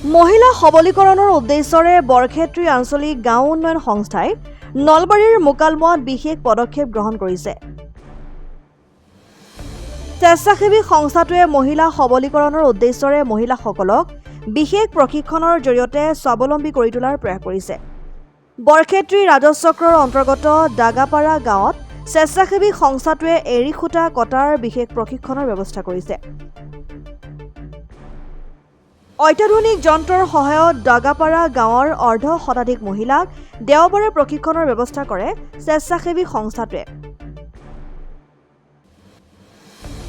মহিলা সবলীকৰণৰ উদ্দেশ্যৰে বৰক্ষেত্ৰী আঞ্চলিক গাঁও উন্নয়ন সংস্থাই নলবাৰীৰ মোকালমোৱাত বিশেষ পদক্ষেপ গ্ৰহণ কৰিছে। স্বেচ্ছাসেৱী সংস্থাটোৱে মহিলা সবলীকৰণৰ উদ্দেশ্যৰে মহিলাসকলক বিশেষ প্ৰশিক্ষণৰ জৰিয়তে স্বাৱলম্বী কৰি তোলাৰ প্ৰয়াস কৰিছে। বৰক্ষেত্ৰী ৰাজচক্ৰৰ অন্তৰ্গত দাগাপাৰা গাঁৱত স্বেচ্ছাসেৱী সংস্থাটোৱে এৰী সূতা কটাৰ বিশেষ প্ৰশিক্ষণৰ ব্যৱস্থা কৰিছে। অত্যাধুনিক যন্ত্ৰৰ সহায়ত দাগাপাৰা গাঁৱৰ অৰ্ধশতাধিক মহিলাক দেওবাৰে প্ৰশিক্ষণৰ ব্যৱস্থা কৰে স্বেচ্ছাসেৱী সংস্থাটোৱে।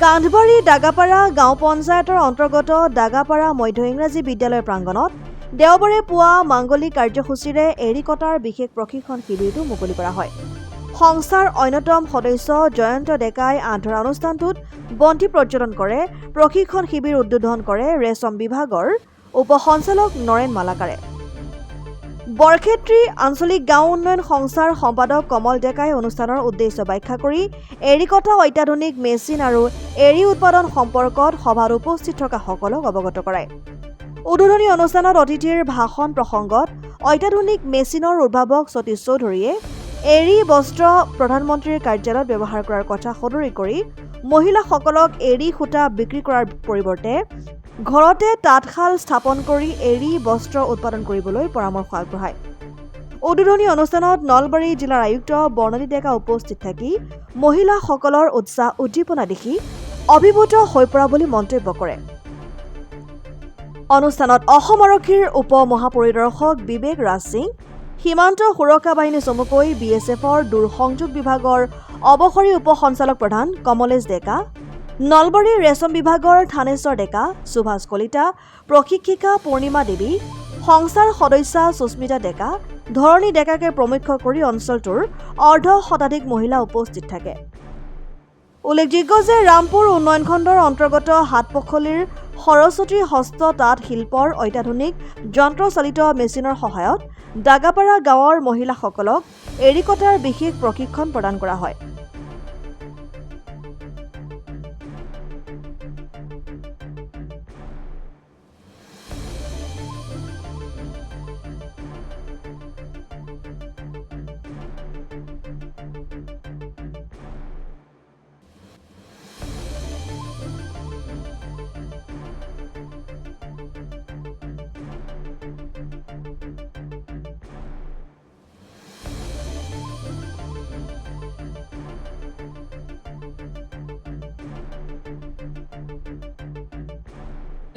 কান্ধবাৰী দাগাপাৰা গাঁও পঞ্চায়তৰ অন্তৰ্গত দাগাপাৰা মধ্য ইংৰাজী বিদ্যালয় প্ৰাংগণত দেওবাৰে পুৱা মাংগলিক কাৰ্যসূচীৰে এৰী কটাৰ বিশেষ প্ৰশিক্ষণ শিবিৰটো মুকলি কৰা হয়। সংস্থাৰ অন্যতম সদস্য জয়ন্ত ডেকাই আধৰা অনুষ্ঠানটোত বন্তি প্ৰজ্বলন কৰে। প্ৰশিক্ষণ শিবিৰ উদ্বোধন কৰে ৰেচম বিভাগৰ উপ সঞ্চালক নৰেন মালাকাৰে। বৰক্ষেত্ৰী আঞ্চলিক গাঁও উন্নয়ন সংস্থাৰ সম্পাদক কমল ডেকাই অনুষ্ঠানৰ উদ্দেশ্য ব্যাখ্যা কৰি এৰী কটা অত্যাধুনিক মেচিন আৰু এৰী উৎপাদন সম্পৰ্কত সভাত উপস্থিত থকা সকলক অৱগত কৰায়। উদ্বোধনী অনুষ্ঠানত অতিথিৰ ভাষণ প্ৰসংগত অত্যাধুনিক মেচিনৰ উদ্ভাৱক সতীশ চৌধুৰীয়ে এৰী বস্ত্ৰ প্ৰধানমন্ত্ৰীৰ কাৰ্যালয়ত ব্যৱহাৰ কৰাৰ কথা সদৰি কৰি মহিলাসকলক এৰী সূতা বিক্ৰী কৰাৰ পৰিৱৰ্তে ঘৰতে তাঁতশাল স্থাপন কৰি এৰী বস্ত্ৰ উৎপাদন কৰিবলৈ পৰামৰ্শ আগবঢ়ায়। উদ্বোধনী অনুষ্ঠানত নলবাৰী জিলাৰ আয়ুক্ত বৰ্ণালী ডেকা উপস্থিত থাকি মহিলাসকলৰ উৎসাহ উদ্দীপনা দেখি অভিভূত হৈ পৰা বুলি মন্তব্য কৰে। অনুষ্ঠানত অসম আৰক্ষীৰ উপ মহাপৰিদৰ্শক বিবেক ৰাজ সিং, সীমান্ত সুৰক্ষা বাহিনী চমুকৈ BSFৰ দূৰ সংযোগ বিভাগৰ অৱসৰী উপ সঞ্চালক প্ৰধান কমলেশ ডেকা, নলবাৰী ৰেচম বিভাগৰ থানেশ্বৰ ডেকা, সুভাষ কলিতা, প্ৰশিক্ষিকা পূৰ্ণিমা দেৱী, সংস্থাৰ সদস্যা সুস্মিতা ডেকা, ধৰণী ডেকাকে প্ৰমুখ্য কৰি অঞ্চলটোৰ অৰ্ধশতাধিক মহিলা উপস্থিত থাকে। উল্লেখযোগ্য যে ৰামপুৰ উন্নয়ন খণ্ডৰ অন্তৰ্গত হাটপখলিৰ সৰস্বতী হস্ত তাঁত শিল্পৰ অত্যাধুনিক যন্ত্ৰচালিত মেচিনৰ সহায়ত দাগাপাৰা গাঁৱৰ মহিলাসকলক এৰী কটাৰ বিশেষ প্ৰশিক্ষণ প্ৰদান কৰা হয়।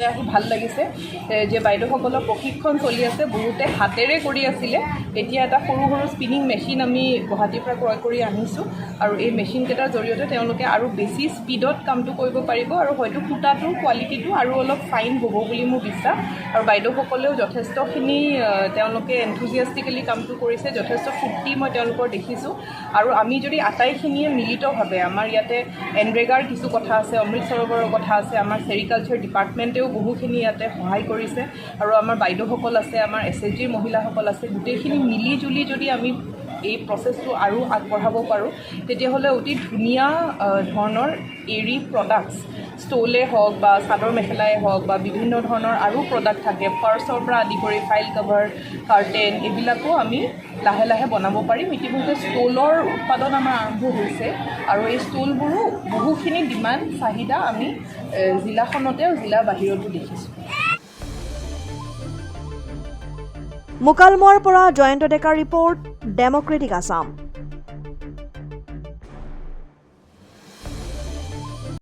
আহি ভাল লাগিছে যে বাইদেউসকলৰ প্ৰশিক্ষণ চলি আছে। বহুতে হাতেৰে কৰি আছিলে, এতিয়া এটা সৰু সৰু স্পিনিং মেচিন আমি গুৱাহাটীৰ পৰা ক্ৰয় কৰি আনিছোঁ আৰু এই মেচিনকেইটাৰ জৰিয়তে তেওঁলোকে আৰু বেছি স্পীডত কামটো কৰিব পাৰিব আৰু হয়তো সূতাটোৰ কোৱালিটিটো আৰু অলপ ফাইন হ'ব বুলি মোৰ বিশ্বাস। আৰু বাইদেউসকলেও যথেষ্টখিনি তেওঁলোকে এনথুজিয়াষ্টিকেলি কামটো কৰিছে, যথেষ্ট ফূৰ্তি মই তেওঁলোকৰ দেখিছোঁ। আৰু আমি যদি আটাইখিনিয়ে মিলিতভাৱে, আমাৰ ইয়াতে এনৰেগাৰ কিছু কথা আছে, অমৃত সৰোবৰৰ কথা আছে, আমাৰ ছেৰিকালচাৰ ডিপাৰ্টমেণ্টেও বহুখিনি ইয়াতে সহায় কৰিছে আৰু আমাৰ বাইদেউসকল আছে, আমাৰ SHGৰ মহিলাসকল আছে। গোটেইখিনি মিলি জুলি যদি আমি এই প্ৰচেছটো আৰু আগবঢ়াব পাৰোঁ তেতিয়াহ'লে অতি ধুনীয়া ধৰণৰ এৰী প্ৰডাক্টছ, ষ্টলে হওক বা চাদৰ মেখেলাই হওক বা বিভিন্ন ধৰণৰ আৰু প্ৰডাক্ট থাকে, পাৰ্চৰ পৰা আদি কৰি ফাইল কভাৰ, কাৰ্টেন, এইবিলাকো আমি লাহে লাহে বনাব পাৰিম। ইতিমধ্যে ষ্টলৰ উৎপাদন আমাৰ আৰম্ভ হৈছে আৰু এই ষ্টলবোৰো বহুখিনি ডিমাণ্ড চাহিদা আমি জিলাখনতে আৰু জিলাৰ বাহিৰতো দেখিছোঁ। মোকালমোৱাৰ পৰা জয়ন্ত ডেকাৰ ৰিপৰ্ট, ডেমক্ৰেটিক আছাম।